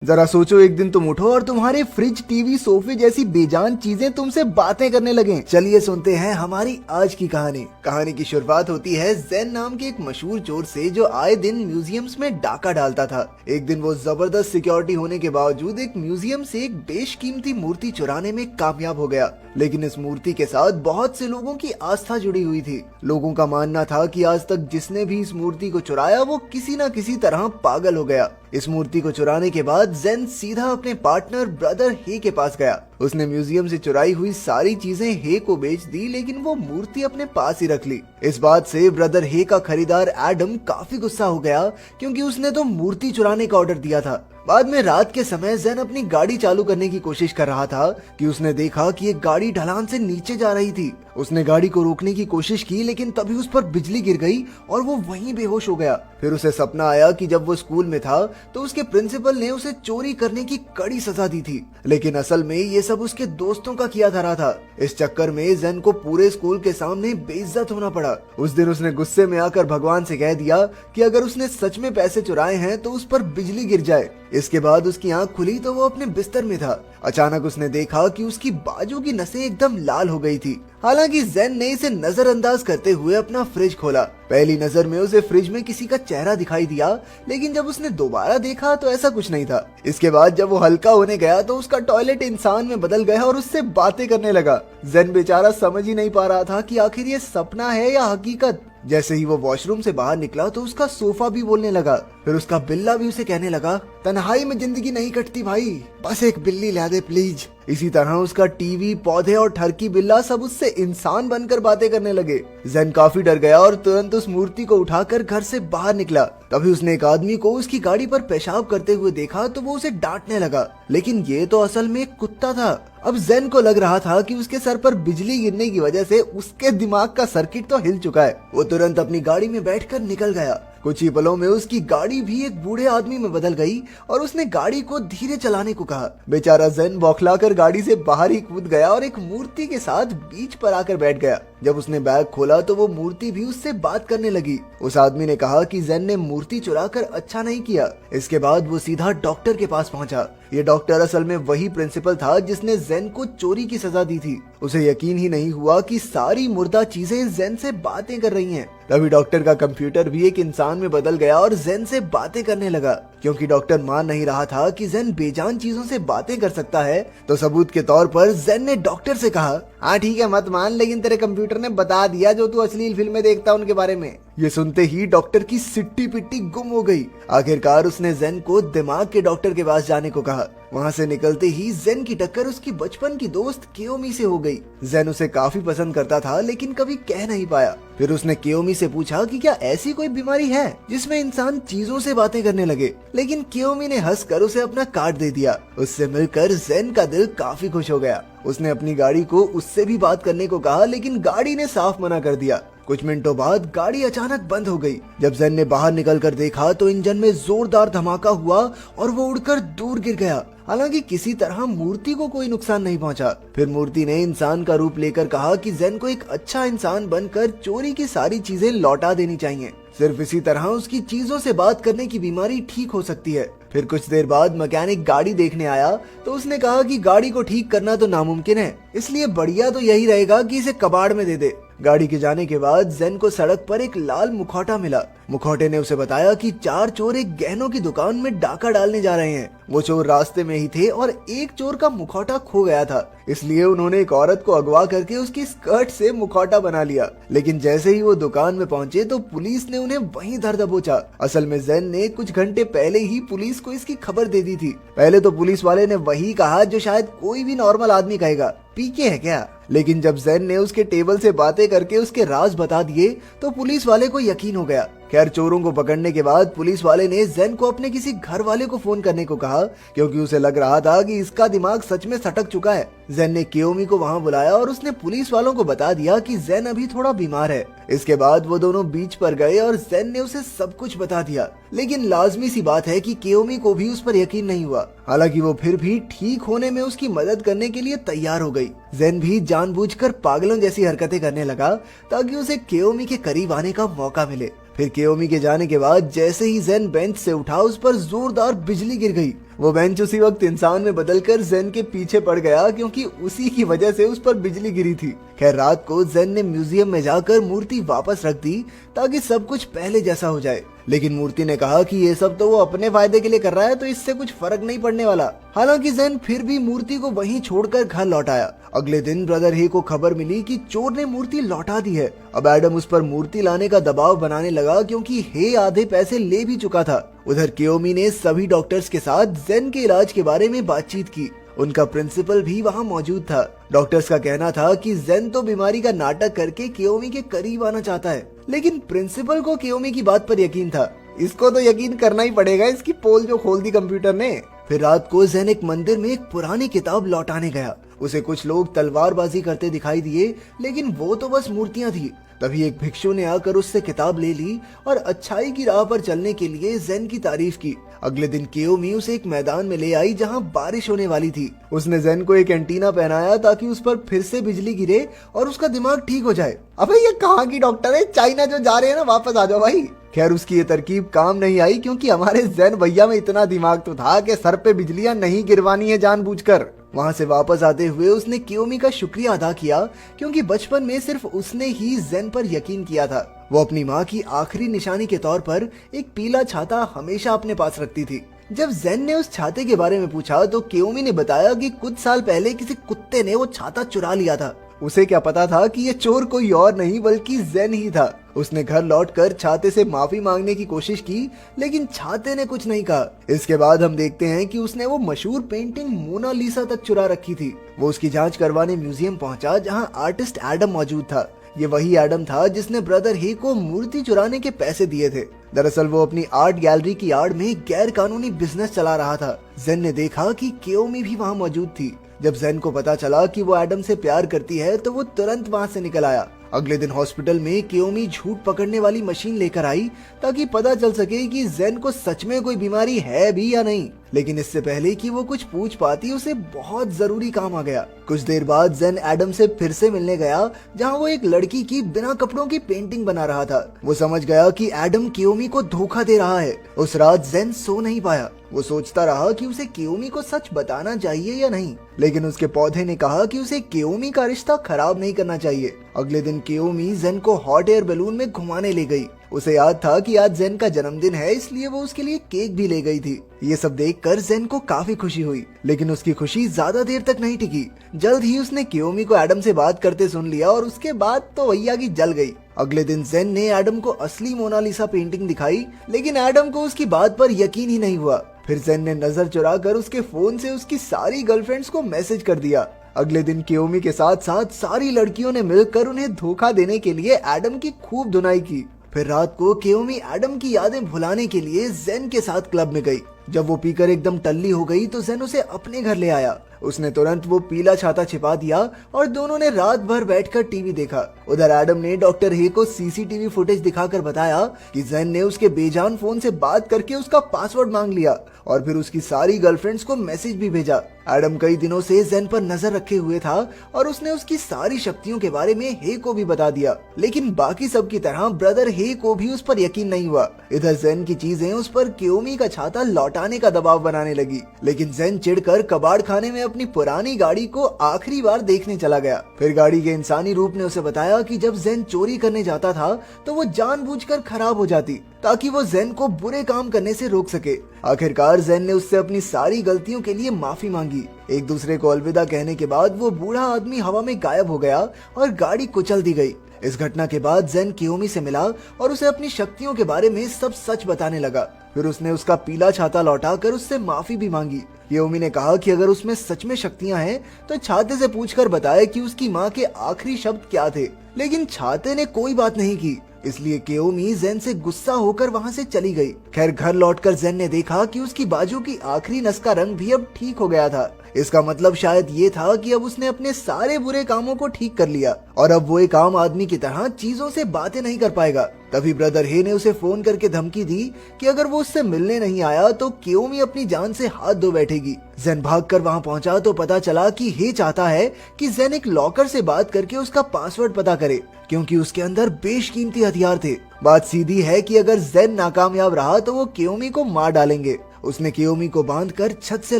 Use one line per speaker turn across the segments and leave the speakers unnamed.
जरा सोचो, एक दिन तुम उठो और तुम्हारे फ्रिज, टीवी, सोफे जैसी बेजान चीजें तुमसे बातें करने लगे। चलिए सुनते हैं हमारी आज की कहानी। कहानी की शुरुआत होती है ज़ेन नाम के एक मशहूर चोर से, जो आए दिन म्यूजियम्स में डाका डालता था। एक दिन वो जबरदस्त सिक्योरिटी होने के बावजूद एक म्यूजियम से एक बेशकीमती मूर्ति चुराने में कामयाब हो गया। लेकिन इस मूर्ति के साथ बहुत से लोगों की आस्था जुड़ी हुई थी। लोगों का मानना था कि आज तक जिसने भी इस मूर्ति को चुराया वो किसी न किसी तरह पागल हो गया। इस मूर्ति को चुराने के बाद ज़ेन सीधा अपने पार्टनर ब्रदर हे के पास गया। उसने म्यूजियम से चुराई हुई सारी चीजें हे को बेच दी, लेकिन वो मूर्ति अपने पास ही रख ली। इस बात से ब्रदर हे का खरीदार एडम काफी गुस्सा हो गया, क्योंकि उसने तो मूर्ति चुराने का ऑर्डर दिया था। बाद में रात के समय ज़ेन अपनी गाड़ी चालू करने की कोशिश कर रहा था कि उसने देखा कि एक गाड़ी ढलान से नीचे जा रही थी। उसने गाड़ी को रोकने की कोशिश की, लेकिन तभी उस पर बिजली गिर गई और वो वहीं बेहोश हो गया। फिर उसे सपना आया कि जब वो स्कूल में था तो उसके प्रिंसिपल ने उसे चोरी करने की कड़ी सजा दी थी, लेकिन असल में ये सब उसके दोस्तों का किया धरा था। इस चक्कर में ज़ेन को पूरे स्कूल के सामने बेइज्जत होना पड़ा। उस दिन उसने गुस्से में आकर भगवान से कह दिया कि अगर उसने सच में पैसे चुराए हैं तो उस पर बिजली गिर जाए। इसके बाद उसकी आंख खुली तो वो अपने बिस्तर में था। अचानक उसने देखा कि उसकी बाजू की नसें एकदम लाल हो गई थी। हालांकि ज़ेन ने इसे नजरअंदाज करते हुए अपना फ्रिज खोला। पहली नजर में उसे फ्रिज में किसी का चेहरा दिखाई दिया, लेकिन जब उसने दोबारा देखा तो ऐसा कुछ नहीं था। इसके बाद जब वो हल्का होने गया तो उसका टॉयलेट इंसान में बदल गया और उससे बातें करने लगा। ज़ेन बेचारा समझ ही नहीं पा रहा था कि आखिर ये सपना है या हकीकत। जैसे ही वो वॉशरूम से बाहर निकला तो उसका सोफा भी बोलने लगा। फिर उसका बिल्ला भी उसे कहने लगा, तन्हाई में जिंदगी नहीं कटती भाई, बस एक बिल्ली ला दे प्लीज। इसी तरह उसका टीवी, पौधे और ठरकी बिल्ला सब उससे इंसान बनकर बातें करने लगे। ज़ेन काफी डर गया और तुरंत उस मूर्ति को उठाकर घर से बाहर निकला। तभी उसने एक आदमी को उसकी गाड़ी पर पेशाब करते हुए देखा तो वो उसे डांटने लगा, लेकिन ये तो असल में एक कुत्ता था। अब ज़ेन को लग रहा था कि उसके सर पर बिजली गिरने की वजह से उसके दिमाग का सर्किट तो हिल चुका है। वो तुरंत अपनी गाड़ी में बैठकर निकल गया। कुछ ही पलों में उसकी गाड़ी भी एक बूढ़े आदमी में बदल गई और उसने गाड़ी को धीरे चलाने को कहा। बेचारा ज़ेन बौखलाकर गाड़ी से बाहर ही कूद गया और एक मूर्ति के साथ बीच पर आकर बैठ गया। जब उसने बैग खोला तो वो मूर्ति भी उससे बात करने लगी। उस आदमी ने कहा कि ज़ेन ने मूर्ति चुराकर अच्छा नहीं किया। इसके बाद वो सीधा डॉक्टर के पास पहुंचा। ये डॉक्टर असल में वही प्रिंसिपल था जिसने ज़ेन को चोरी की सजा दी थी। उसे यकीन ही नहीं हुआ कि सारी मुर्दा चीजें ज़ेन से बातें कर रही हैं। तभी डॉक्टर का कंप्यूटर भी एक इंसान में बदल गया और ज़ेन से बातें करने लगा। क्योंकि डॉक्टर मान नहीं रहा था कि ज़ेन बेजान चीजों से बातें कर सकता है, तो सबूत के तौर पर ज़ेन ने डॉक्टर से कहा, हाँ ठीक है मत मान, लेकिन तेरे कंप्यूटर ने बता दिया जो तू अश्लील फिल्में देखता उनके बारे में। ये सुनते ही डॉक्टर की सिट्टी पिट्टी गुम हो गई। आखिरकार उसने ज़ेन को दिमाग के डॉक्टर के पास जाने को कहा। वहाँ से निकलते ही ज़ेन की टक्कर उसकी बचपन की दोस्त कियोमी से हो गई। ज़ेन उसे काफी पसंद करता था, लेकिन कभी कह नहीं पाया। फिर उसने कियोमी से पूछा कि क्या ऐसी कोई बीमारी है जिसमें इंसान चीजों से बातें करने लगे, लेकिन कियोमी ने हंसकर उसे अपना कार्ड दे दिया। उससे मिलकर ज़ेन का दिल काफी खुश हो गया। उसने अपनी गाड़ी को उससे भी बात करने को कहा, लेकिन गाड़ी ने साफ मना कर दिया। कुछ मिनटों बाद गाड़ी अचानक बंद हो गई। जब ज़ेन ने बाहर निकलकर देखा तो इंजन में जोरदार धमाका हुआ और वो उड़कर दूर गिर गया। हालांकि किसी तरह मूर्ति को कोई नुकसान नहीं पहुंचा। फिर मूर्ति ने इंसान का रूप लेकर कहा कि ज़ेन को एक अच्छा इंसान बनकर चोरी की सारी चीजें लौटा देनी चाहिए। सिर्फ इसी तरह उसकी चीजों से बात करने की बीमारी ठीक हो सकती है। फिर कुछ देर बाद मैकेनिक गाड़ी देखने आया तो उसने कहा कि गाड़ी को ठीक करना तो नामुमकिन है, इसलिए बढ़िया तो यही रहेगा कि इसे कबाड़ में दे दे। गाड़ी के जाने के बाद ज़ेन को सड़क पर एक लाल मुखौटा मिला। मुखौटे ने उसे बताया कि 4 चोर एक गहनों की दुकान में डाका डालने जा रहे हैं। वो चोर रास्ते में ही थे और एक चोर का मुखौटा खो गया था, इसलिए उन्होंने एक औरत को अगवा करके उसकी स्कर्ट से मुखौटा बना लिया। लेकिन जैसे ही वो दुकान में पहुंचे तो पुलिस ने उन्हें वहीं धर दबोचा। असल में ज़ेन ने कुछ घंटे पहले ही पुलिस को इसकी खबर दे दी थी। पहले तो पुलिस वाले ने वही कहा जो शायद कोई भी नॉर्मल आदमी कहेगा, पीके है क्या। लेकिन जब ज़ेन ने उसके टेबल से बातें करके उसके राज बता दिए तो पुलिस वाले को यकीन हो गया। खैर, चोरों को पकड़ने के बाद पुलिस वाले ने ज़ेन को अपने किसी घर वाले को फोन करने को कहा, क्योंकि उसे लग रहा था कि इसका दिमाग सच में सटक चुका है। ज़ेन ने कियोमी को वहां बुलाया और उसने पुलिस वालों को बता दिया कि ज़ेन अभी थोड़ा बीमार है। इसके बाद वो दोनों बीच पर गए और ज़ेन ने उसे सब कुछ बता दिया। लेकिन लाजमी सी बात है कि कियोमी को भी उस पर यकीन नहीं हुआ। हालांकि वो फिर भी ठीक होने में उसकी मदद करने के लिए तैयार हो गई। ज़ेन भी जानबूझकर पागलों जैसी हरकतें करने लगा ताकि उसे कियोमी के करीब आने का मौका मिले। फिर कियोमी के जाने के बाद जैसे ही ज़ेन बेंच से उठा, उस पर जोरदार बिजली गिर गई वो बेंच उसी वक्त इंसान में बदलकर जेन के पीछे पड़ गया क्योंकि उसी की वजह से उस पर बिजली गिरी थी। खैर रात को जेन ने म्यूजियम में जाकर मूर्ति वापस रख दी ताकि सब कुछ पहले जैसा हो जाए, लेकिन मूर्ति ने कहा कि ये सब तो वो अपने फायदे के लिए कर रहा है तो इससे कुछ फर्क नहीं पड़ने वाला। हालांकि जेन फिर भी मूर्ति को वहीं छोड़कर घर लौट आया। अगले दिन ब्रदर हे को खबर मिली कि चोर ने मूर्ति लौटा दी है। अब एडम उस पर मूर्ति लाने का दबाव बनाने लगा क्योंकि हे आधे पैसे ले भी चुका था। उधर कियोमी ने सभी डॉक्टर्स के साथ जेन के इलाज के बारे में बातचीत की। उनका प्रिंसिपल भी वहाँ मौजूद था। डॉक्टर्स का कहना था कि जेन तो बीमारी का नाटक करके कियोमी के करीब आना चाहता है, लेकिन प्रिंसिपल को कियोमी की बात पर यकीन था। इसको तो यकीन करना ही पड़ेगा, इसकी पोल जो खोल दी कंप्यूटर ने। फिर रात को जेन एक मंदिर में एक पुरानी किताब लौटाने गया। उसे कुछ लोग तलवारबाजी करते दिखाई दिए, लेकिन वो तो बस मूर्तियां थी। तभी एक भिक्षु ने आकर उससे किताब ले ली और अच्छाई की राह पर चलने के लिए जेन की तारीफ की। अगले दिन कियोमी उसे एक मैदान में ले आई जहां बारिश होने वाली थी। उसने जेन को एक एंटीना पहनाया ताकि उस पर फिर से बिजली गिरे और उसका दिमाग ठीक हो जाए। अबे ये कहाँ की डॉक्टर है, चाइना जो जा रहे हैं ना, वापस आ जाओ भाई। खैर उसकी ये तरकीब काम नहीं आई क्योंकि हमारे जेन भैया में इतना दिमाग तो था कि सर पे बिजलियां नहीं गिरवानी है जानबूझकर। वहाँ से वापस आते हुए उसने कियोमी का शुक्रिया अदा किया क्योंकि बचपन में सिर्फ उसने ही जेन पर यकीन किया था। वो अपनी माँ की आखिरी निशानी के तौर पर एक पीला छाता हमेशा अपने पास रखती थी। जब जेन ने उस छाते के बारे में पूछा तो कियोमी ने बताया कि कुछ साल पहले किसी कुत्ते ने वो छाता चुरा लिया था। उसे क्या पता था कि ये चोर कोई और नहीं बल्कि जेन ही था। उसने घर लौटकर छाते से माफी मांगने की कोशिश की, लेकिन छाते ने कुछ नहीं कहा। इसके बाद हम देखते हैं कि उसने वो मशहूर पेंटिंग मोनालिसा तक चुरा रखी थी। वो उसकी जांच करवाने म्यूजियम पहुंचा जहां आर्टिस्ट एडम मौजूद था। ये वही एडम था जिसने ब्रदर हे को मूर्ति चुराने के पैसे दिए थे। दरअसल वो अपनी आर्ट गैलरी की आड़ में गैर कानूनी बिजनेस चला रहा था। जेन ने देखा कि कियोमी भी वहाँ मौजूद थी। जब जेन को पता चला कि वो एडम से प्यार करती है तो वो तुरंत वहाँ से निकल आया। अगले दिन हॉस्पिटल में कियोमी झूठ पकड़ने वाली मशीन लेकर आई ताकि पता चल सके कि जेन को सच में कोई बीमारी है भी या नहीं। लेकिन इससे पहले कि वो कुछ पूछ पाती उसे बहुत जरूरी काम आ गया। कुछ देर बाद जेन एडम से फिर से मिलने गया जहां वो एक लड़की की बिना कपड़ों की पेंटिंग बना रहा था। वो समझ गया कि एडम कियोमी को धोखा दे रहा है। उस रात जेन सो नहीं पाया। वो सोचता रहा कि उसे कियोमी को सच बताना चाहिए या नहीं, लेकिन उसके पौधे ने कहा कि उसे कियोमी का रिश्ता खराब नहीं करना चाहिए। अगले दिन कियोमी जेन को हॉट एयर बैलून में घुमाने ले गई। उसे याद था कि आज जेन का जन्मदिन है, इसलिए वो उसके लिए केक भी ले गई थी। ये सब देखकर जेन को काफी खुशी हुई, लेकिन उसकी खुशी ज्यादा देर तक नहीं टिकी। जल्द ही उसने कियोमी को एडम से बात करते सुन लिया और उसके बाद तो भैया की जल गई। अगले दिन जेन ने एडम को असली मोनालिसा पेंटिंग दिखाई, लेकिन एडम को उसकी बात पर यकीन ही नहीं हुआ। फिर जेन ने नजर चुराकर उसके फोन से उसकी सारी गर्लफ्रेंड्स को मैसेज कर दिया। अगले दिन कियोमी के साथ साथ सारी लड़कियों ने मिलकर उन्हें धोखा देने के लिए एडम की खूब धुनाई की। फिर रात को कियोमी एडम की यादें भुलाने के लिए जेन के साथ क्लब में गई। जब वो पीकर एकदम टल्ली हो गई तो जेन उसे अपने घर ले आया। उसने तुरंत वो पीला छाता छिपा दिया और दोनों ने रात भर बैठकर टीवी देखा। उधर एडम ने डॉक्टर हे को सीसीटीवी फुटेज दिखाकर बताया कि जेन ने उसके बेजान फोन से बात करके उसका पासवर्ड मांग लिया और फिर उसकी सारी गर्लफ्रेंड्स को मैसेज भी भेजा। एडम कई दिनों से जेन पर नजर रखे हुए था और उसने उसकी सारी शक्तियों के बारे में हे को भी बता दिया, लेकिन बाकी सब की तरह ब्रदर हे को भी उस पर यकीन नहीं हुआ। इधर जेन की चीजें उस पर कियोमी का छाता लौटाने का दबाव बनाने लगी, लेकिन जेन चिढ़कर कबाड़ खाने में अपनी पुरानी गाड़ी को आखिरी बार देखने चला गया। फिर गाड़ी के इंसानी रूप ने उसे बताया कि जब जेन चोरी करने जाता था तो वो जानबूझकर खराब हो जाती ताकि वो जेन को बुरे काम करने से रोक सके। आखिरकार जेन ने उससे अपनी सारी गलतियों के लिए माफी मांगी। एक दूसरे को अलविदा कहने के बाद वो बूढ़ा आदमी हवा में गायब हो गया और गाड़ी कुचल दी गई। इस घटना के बाद जेन कियोमी से मिला और उसे अपनी शक्तियों के बारे में सब सच बताने लगा। फिर उसने उसका पीला छाता लौटाकर उससे माफी भी मांगी। कियोमी ने कहा कि अगर उसमें सच में शक्तियां हैं तो छाते से पूछकर बताए कि उसकी माँ के आखिरी शब्द क्या थे, लेकिन छाते ने कोई बात नहीं की। इसलिए कियोमी जेन से गुस्सा होकर वहां से चली गई। खैर घर लौटकर जेन ने देखा कि उसकी बाजू की आखिरी नस का रंग भी अब ठीक हो गया था। इसका मतलब शायद ये था कि अब उसने अपने सारे बुरे कामों को ठीक कर लिया और अब वो एक आम आदमी की तरह चीजों से बातें नहीं कर पाएगा। तभी ब्रदर हे ने उसे फोन करके धमकी दी कि अगर वो उससे मिलने नहीं आया तो कियोमी अपनी जान से हाथ धो बैठेगी। जेन भागकर वहां पहुंचा तो पता चला कि हे चाहता है कि जेन एक लॉकर से बात करके उसका पासवर्ड पता करे, क्योंकि उसके अंदर बेशकीमती हथियार थे। बात सीधी है कि अगर जेन नाकामयाब रहा तो वो कियोमी को मार डालेंगे उसने कियोमी को बांधकर छत से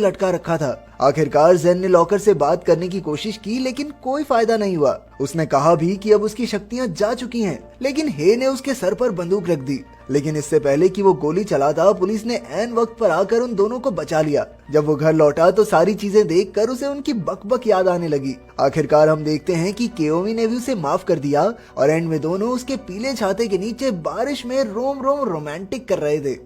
लटका रखा था। आखिरकार जेन ने लॉकर से बात करने की कोशिश की, लेकिन कोई फायदा नहीं हुआ। उसने कहा भी कि अब उसकी शक्तियां जा चुकी हैं, लेकिन हे ने उसके सर पर बंदूक रख दी। लेकिन इससे पहले कि वो गोली चलाता, पुलिस ने ऐन वक्त पर आकर उन दोनों को बचा लिया। जब वो घर लौटा तो सारी चीजें देखकर उसे उनकी बकबक याद आने लगी। आखिरकार हम देखते हैं कि कियोमी ने भी उसे माफ कर दिया और एंड में दोनों उसके पीले छाते के नीचे बारिश में रोम रोम रोमांटिक कर रहे थे।